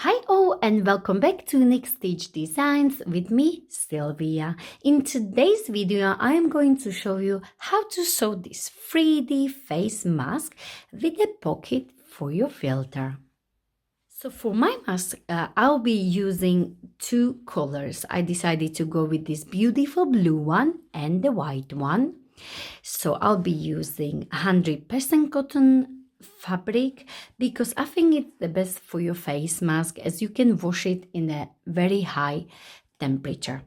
Hi all and welcome back to Next Stage Designs with me, Sylvia. In today's video, I am going to show you how to sew this 3D face mask with a pocket for your filter. So for my mask, I'll be using two colors. I decided to go with this beautiful blue one and the white one. So I'll be using 100% cotton fabric because I think it's the best for your face mask as you can wash it in a very high temperature.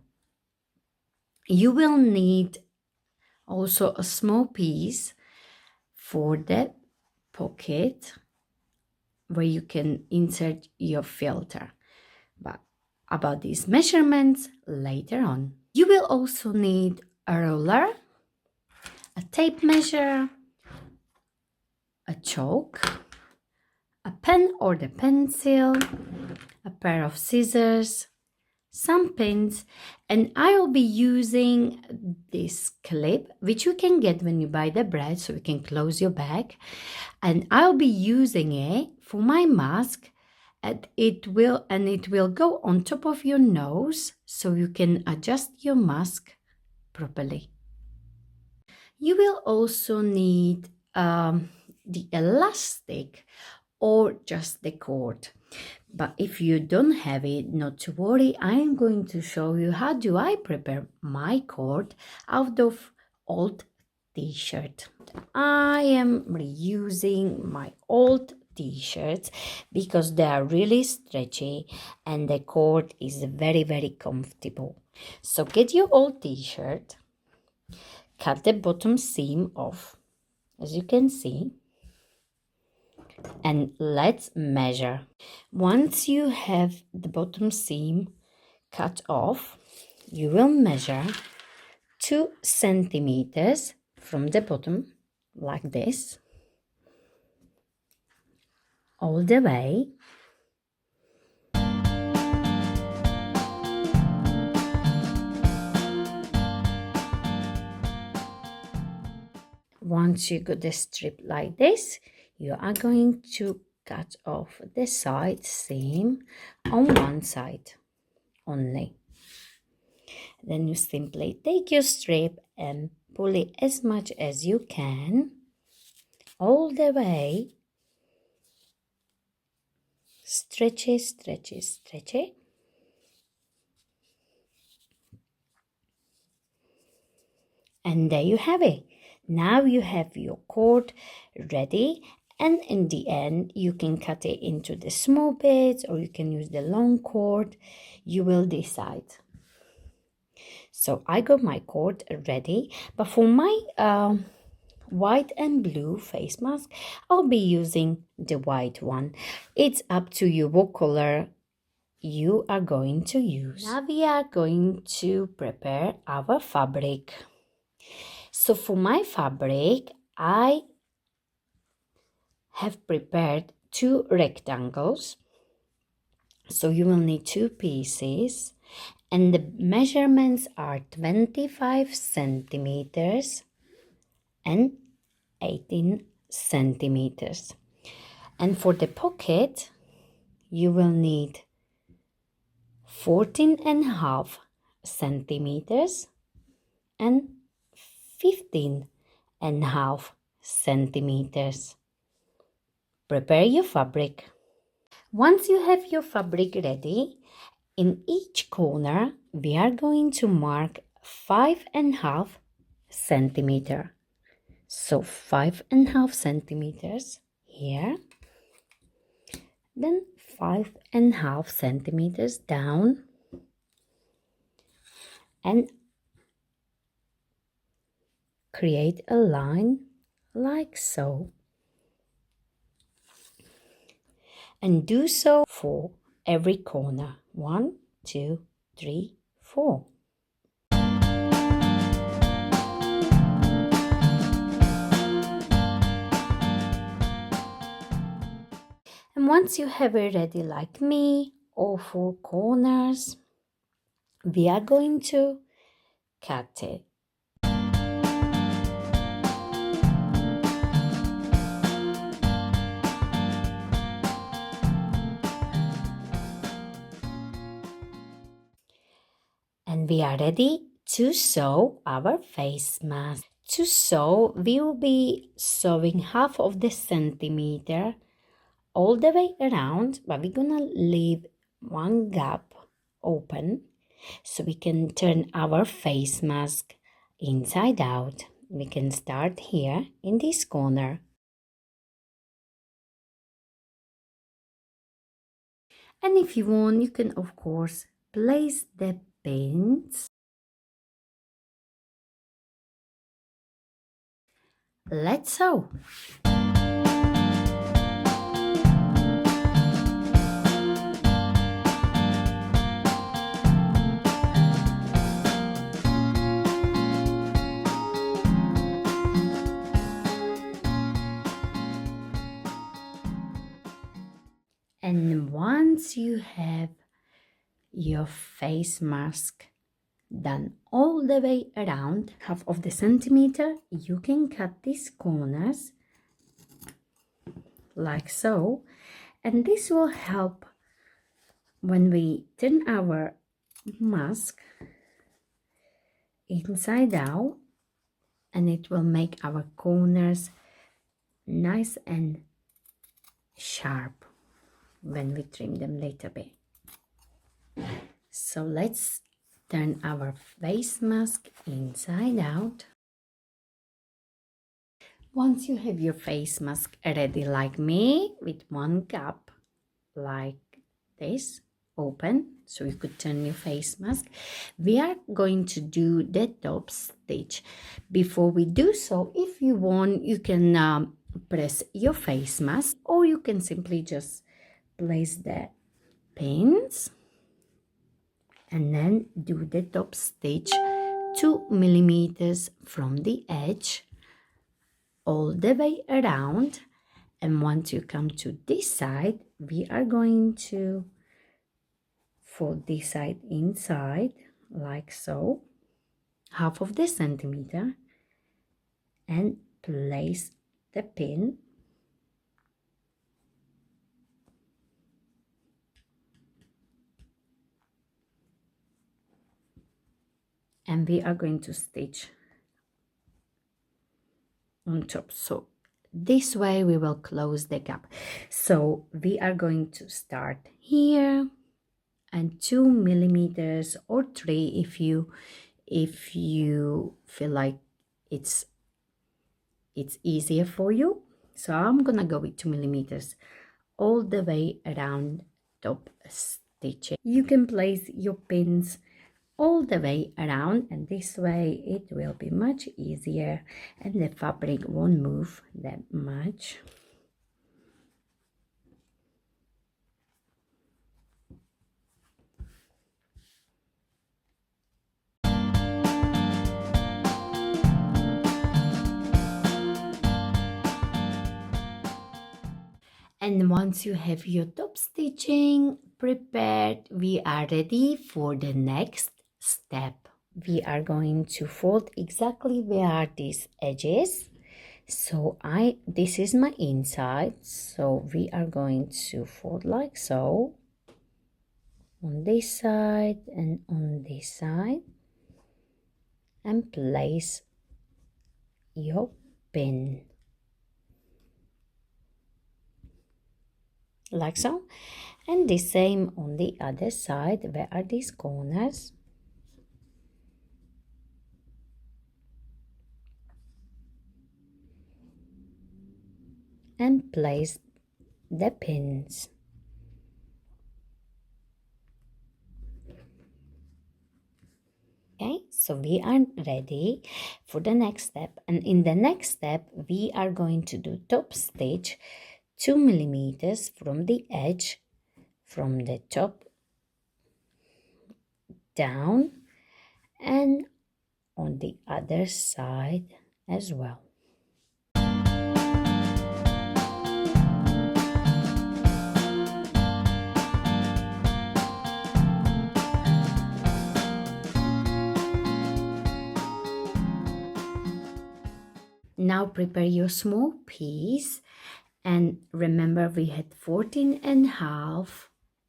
You will need also a small piece for the pocket where you can insert your filter. But about these measurements later on. You will also need a ruler, a tape measure, a chalk, a pen or the pencil, a pair of scissors, some pins, and I'll be using this clip which you can get when you buy the bread so you can close your bag, and I'll be using it for my mask, and it will go on top of your nose so you can adjust your mask properly. You will also need the elastic or just the cord, but if you don't have it, not to worry, I am going to show you how do I prepare my cord out of old t-shirt. I am reusing my old t-shirts because they are really stretchy and the cord is very comfortable. So get your old t-shirt, cut the bottom seam off as you can see, and let's measure. Once you have the bottom seam cut off, you will measure 2 centimeters from the bottom like this all the way. Once you got the strip like this, you are going to cut off the side seam on one side only. Then you simply take your strip and pull it as much as you can all the way. Stretch it. And there you have it. Now you have your cord ready, and in the end you can cut it into the small bits or you can use the long cord. You will decide. So I got my cord ready, but for my white and blue face mask, I'll be using the white one. It's up to you what color you are going to use. Now we are going to prepare our fabric. So for my fabric, I have prepared 2 rectangles. So you will need 2 pieces, and the measurements are 25 centimeters and 18 centimeters. And for the pocket, you will need 14.5 centimeters and 15.5 centimeters. Prepare your fabric. Once you have your fabric ready, in each corner we are going to mark 5.5 centimeter. So 5.5 centimeters here, then 5.5 centimeters down, and create a line like so. And do so for every corner. 1, 2, 3, 4. And once you have it ready like me, all 4 corners, we are going to cut it. And we are ready to sew our face mask. To sew, we will be sewing half of the centimeter all the way around, but we're gonna leave one gap open so we can turn our face mask inside out. We can start here in this corner. And if you want, you can of course place the pins. Let's sew. And once you have your face mask done all the way around half of the centimeter, you can cut these corners like so, and this will help when we turn our mask inside out, and it will make our corners nice and sharp when we trim them later bit. So let's turn our face mask inside out. Once you have your face mask ready like me, with one gap like this open, so you could turn your face mask, we are going to do the top stitch. Before we do so, if you want, you can press your face mask, or you can simply just place the pins and then do the top stitch 2 millimeters from the edge all the way around. And once you come to this side, we are going to fold this side inside like so, half of the centimeter, and place the pin and we are going to stitch on top. So this way we will close the gap. So we are going to start here, and 2 millimeters or 3 if you feel like it's easier for you. So I'm gonna go with 2 millimeters all the way around top stitching. You can place your pins all the way around, and this way it will be much easier and the fabric won't move that much. And once you have your top stitching prepared, we are ready for the next step. We are going to fold exactly where these edges. So this is my inside, so we are going to fold like so on this side and on this side, and place your pin like so, and the same on the other side. Where are these corners? And place the pins. Okay, so we are ready for the next step, and in the next step we are going to do top stitch 2 millimeters from the edge, from the top down, and on the other side as well. Now prepare your small piece, and remember we had 14 and a half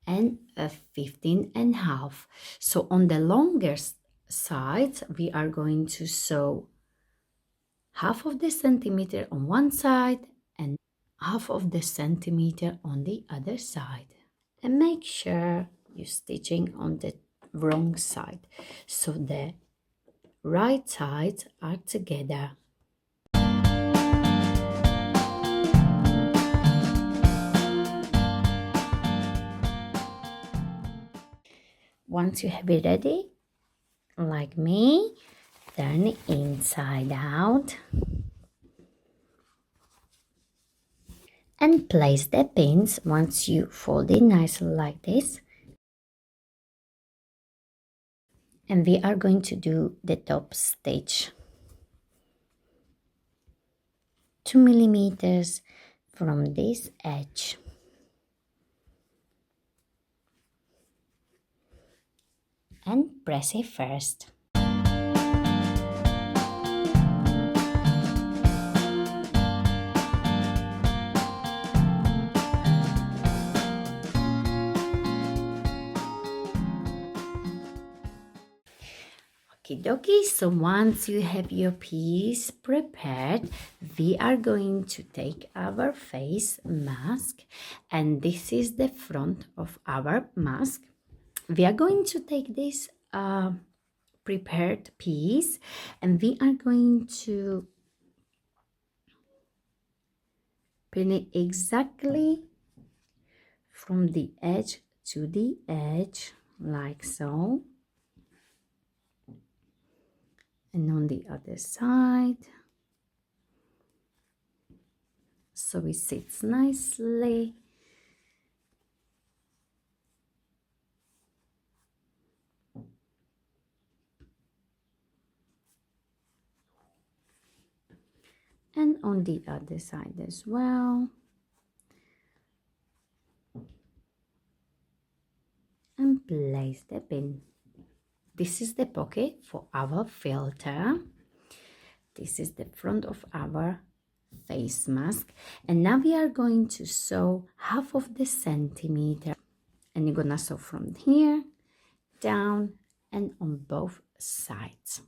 and 15.5. So on the longer side, we are going to sew half of the centimeter on one side and half of the centimeter on the other side. And make sure you're stitching on the wrong side so the right sides are together. Once you have it ready, like me, turn it inside out and place the pins once you fold it nicely like this. And we are going to do the top stitch 2 millimeters from this edge. And press it first. Okie dokie, so once you have your piece prepared, we are going to take our face mask, and this is the front of our mask. We are going to take this prepared piece and we are going to pin it exactly from the edge to the edge, like so. And on the other side, so it sits nicely. And on the other side as well. And place the pin. This is the pocket for our filter. This is the front of our face mask, and now we are going to sew half of the centimeter, and you're gonna sew from here down and on both sides.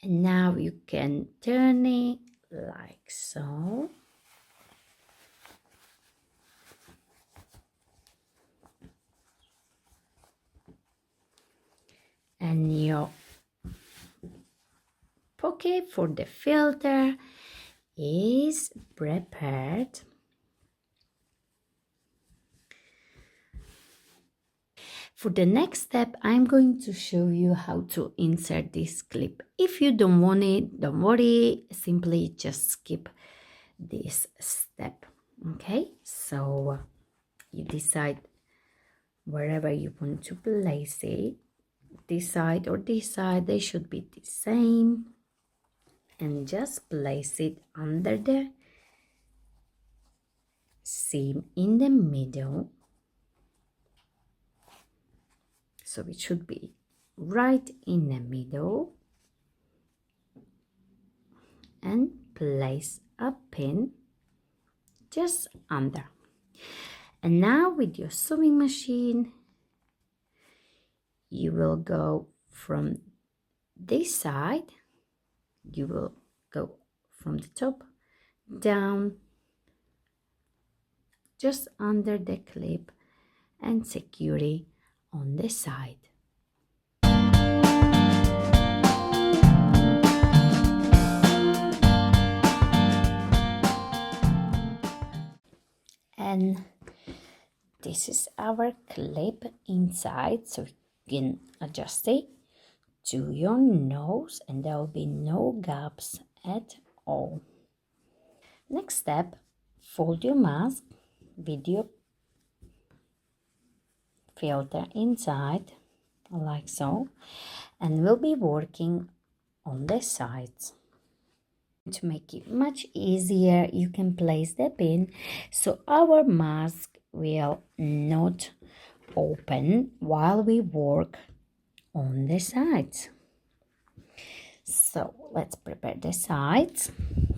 And now you can turn it like so. And your pocket for the filter is prepared. For the next step, I'm going to show you how to insert this clip. If you don't want it, don't worry, simply just skip this step. Okay, so you decide wherever you want to place it. This side or this side, they should be the same. And just place it under the seam in the middle. So it should be right in the middle. And place a pin just under. And now with your sewing machine, you will go from this side, you will go from the top down just under the clip and secure it on the side. And this is our clip inside, so you can adjust it to your nose and there will be no gaps at all. Next step, fold your mask with your filter inside like so, and we'll be working on the sides. To make it much easier, you can place the pin so our mask will not open while we work on the sides. So let's prepare the sides,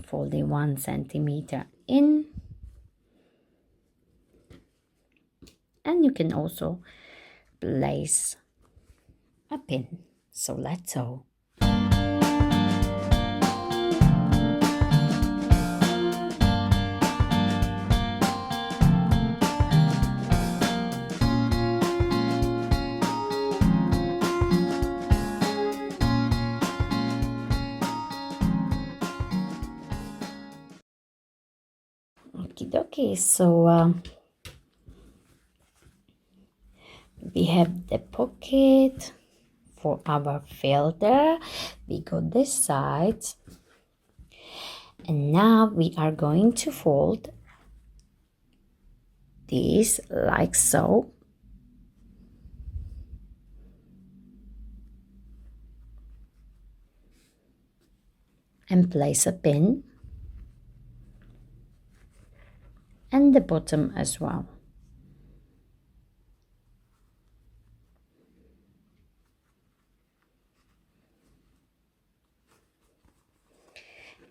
folding 1 centimeter in, and you can also place a pin. So let's sew. Okie dokie, so we have the pocket for our filter. We got the sides, and now we are going to fold this like so. And place a pin, and the bottom as well.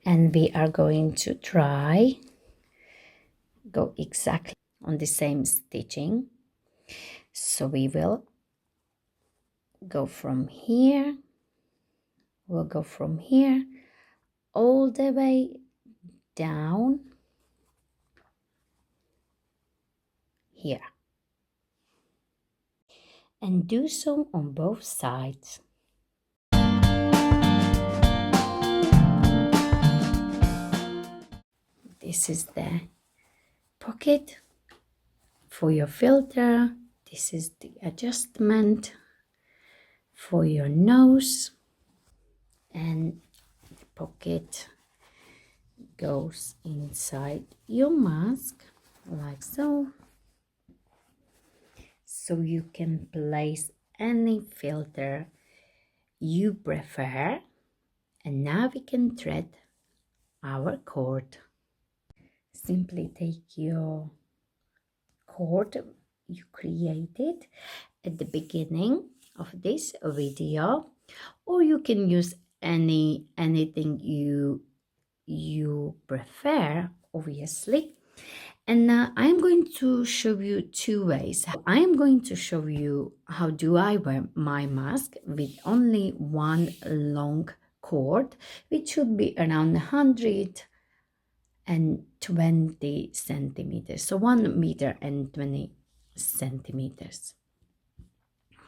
And we are going to go exactly on the same stitching. So we will go from here, we'll go from here all the way down here, and do so on both sides. This is the pocket for your filter. This is the adjustment for your nose, and the pocket goes inside your mask like so. So you can place any filter you prefer. And now we can thread our cord. Simply take your cord you created at the beginning of this video, or you can use anything you prefer, obviously. And I'm going to show you 2 ways. I am going to show you how do I wear my mask with only one long cord, which should be around 120 centimeters. So 1 meter and 20 centimeters.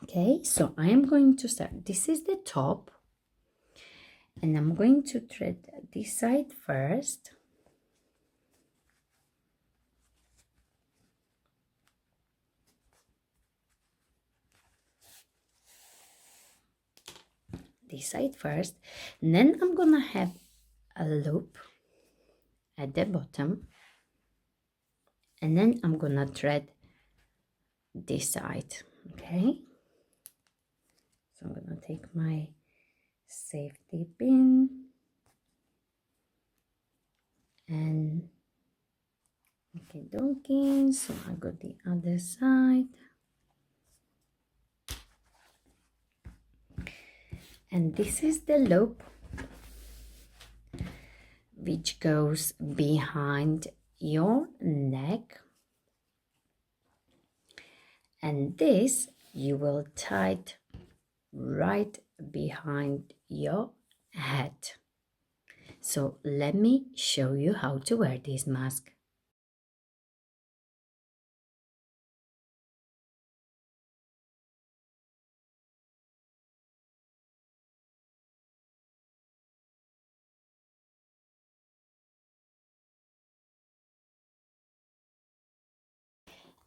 Okay, so I am going to start. This is the top, and I'm going to thread this side first. This side first, and then I'm gonna have a loop at the bottom, and then I'm gonna thread this side. Okay, so I'm gonna take my safety pin and okay dokie, so I got the other side, and this is the loop which goes behind your neck, and this you will tie it right behind your head. So let me show you how to wear this mask.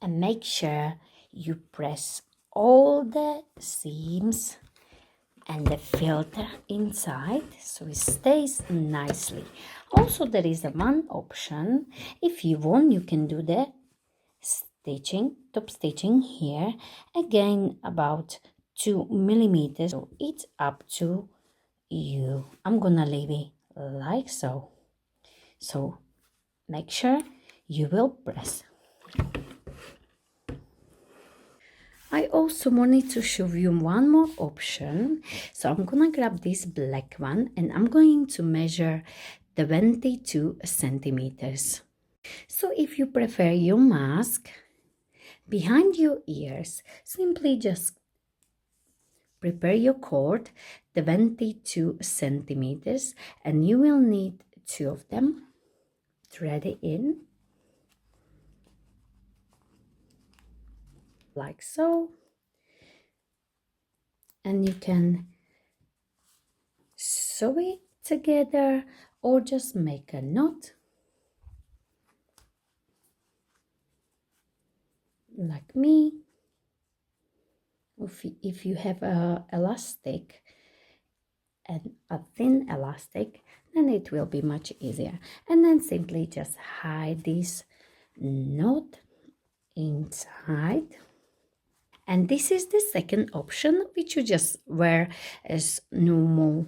And make sure you press all the seams and the filter inside so it stays nicely. Also, there is one option. If you want, you can do the stitching, top stitching here, again about 2 millimeters. So it's up to you. I'm gonna leave it like so. So make sure you will press. I also wanted to show you one more option. So I'm gonna grab this black one and I'm going to measure 22 centimeters. So if you prefer your mask behind your ears, simply just prepare your cord 22 centimeters and you will need 2 of them. Thread it in like so, and you can sew it together or just make a knot like me. If you have a elastic and a thin elastic, then it will be much easier. And then simply just hide this knot inside. And this is the second option, which you just wear as normal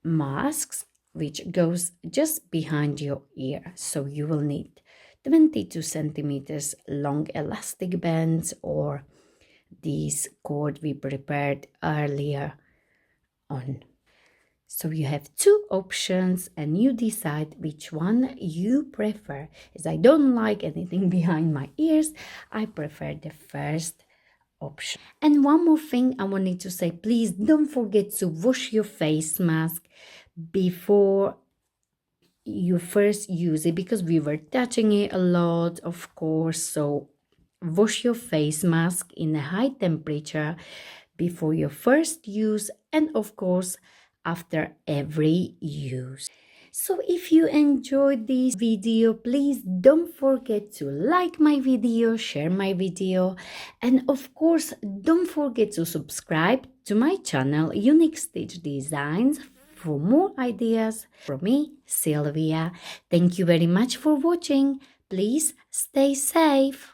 masks, which goes just behind your ear. So you will need 22 centimeters long elastic bands or this cord we prepared earlier on. So you have 2 options and you decide which one you prefer. As I don't like anything behind my ears, I prefer the first option. And one more thing I wanted to say, please don't forget to wash your face mask before you first use it, because we were touching it a lot, of course. So wash your face mask in a high temperature before your first use and of course after every use. So if you enjoyed this video, please don't forget to like my video, share my video, and of course don't forget to subscribe to my channel Unique Stitch Designs for more ideas from me, Sylvia. Thank you very much for watching. Please stay safe.